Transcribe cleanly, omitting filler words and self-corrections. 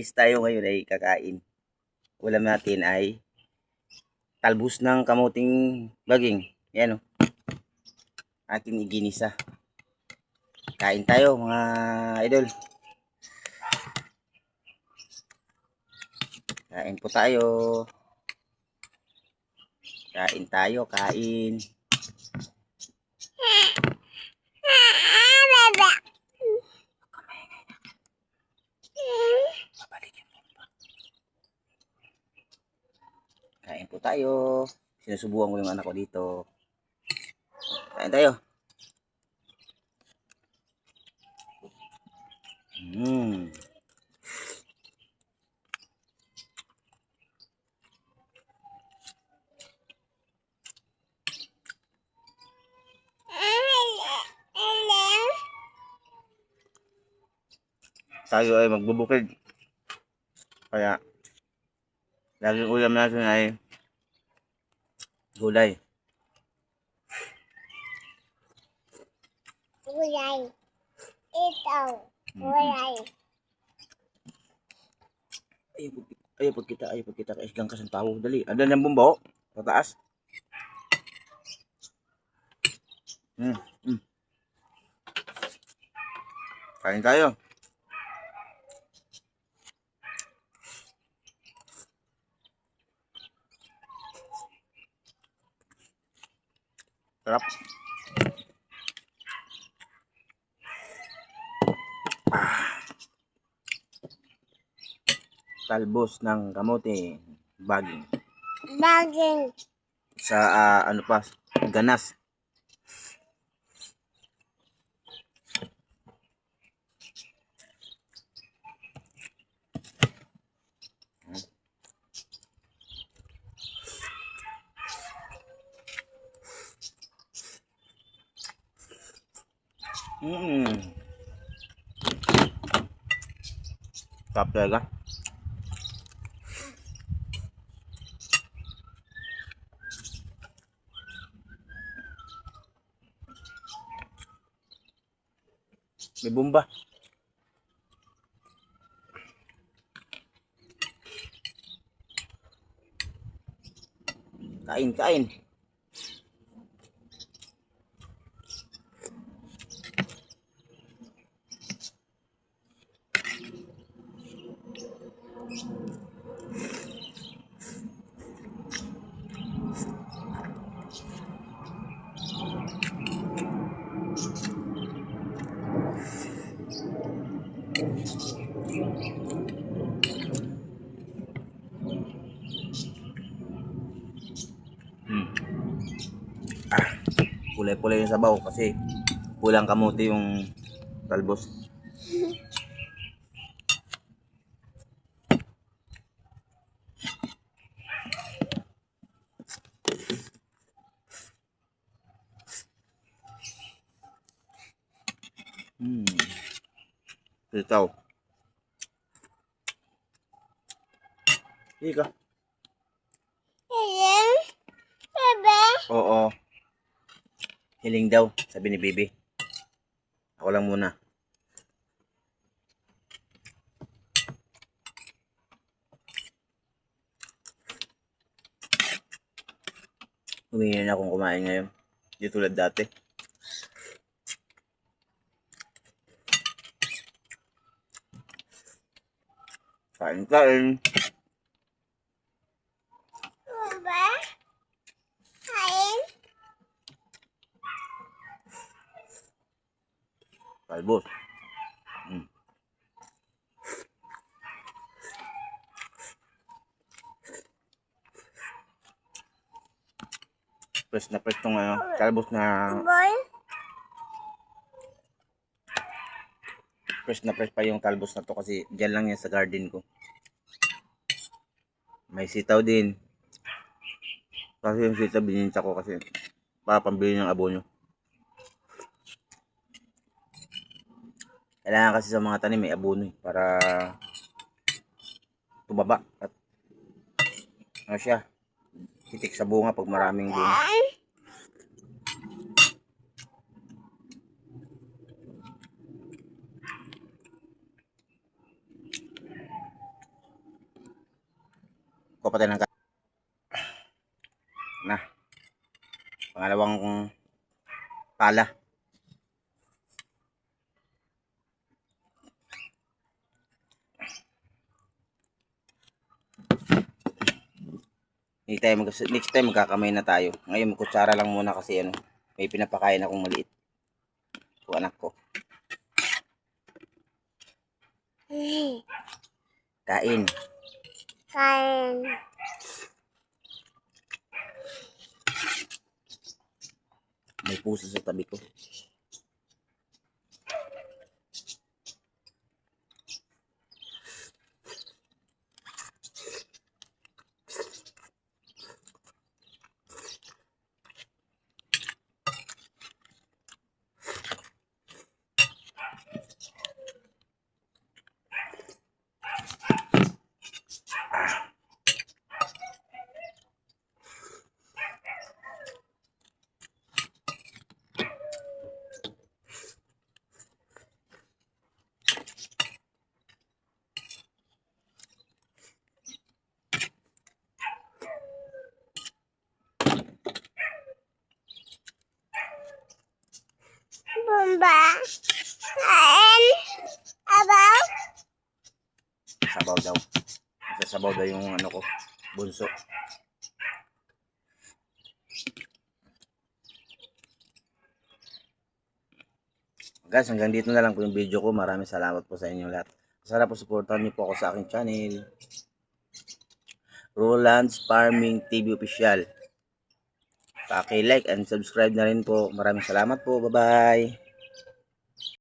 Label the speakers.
Speaker 1: is tayo ngayon ay kakain. Ulam natin ay talbos ng kamuting baging. Yan o. Ating iginisa. Kain tayo mga idol. Kain po tayo. Kain tayo, kain. Kain po tayo. Sinusubukan ko yung anak ko dito. Kain tayo. Tayo ay magbubukid. Kaya laging ulam natin ay gulay.
Speaker 2: Gulay. Ito. Gulay.
Speaker 1: Ayaw pag kita kaisgang ka sa tao. Dali. Ada ng bumbaw. Pataas. Kain tayo. Sarap. Talbos ng kamote baging.
Speaker 2: Baging.
Speaker 1: Sa ano pa, ganas. Sarap talaga. May bomba. Kain. Kulay-kulay yung sabaw kasi kulang kamote yung talbos. Sitaw. Ika.
Speaker 2: Hiling. Bebe.
Speaker 1: Oo. Hiling daw, sabi ni Bibi. Ako lang muna. Humingi na akong kumain ngayon. Di tulad dati. Kain.
Speaker 2: Bebe. Kain.
Speaker 1: Talbos. Fresh na fresh tong talbos na
Speaker 2: Boy.
Speaker 1: fresh na fresh pa yung talbos na to kasi dyan lang yan sa garden ko. May sitaw din. Kasi yung sitaw bininta ko kasi para pambili ng abono. Kailangan kasi sa mga tanim may abono para tumaba at ano siya, titik sa bunga pag maraming bunga. ko pa tayo ng na. Pangalawang pala. Next time magkakamay na tayo. Ngayon kutsara lang muna kasi ano, may pinapakain akong maliit. O anak ko. Kain.
Speaker 2: Kain.
Speaker 1: May puso sa tabi ko.
Speaker 2: Bumba. Kain. Abaw.
Speaker 1: Sabaw daw. Sasabaw daw yung ano ko, bunso. Guys, hanggang dito na lang po yung video ko. Maraming salamat po sa inyo lahat. Sana po supportan niyo po ako sa aking channel. Roland's Farming TV Official. Paki-like and subscribe na rin po. Maraming salamat po. Bye-bye.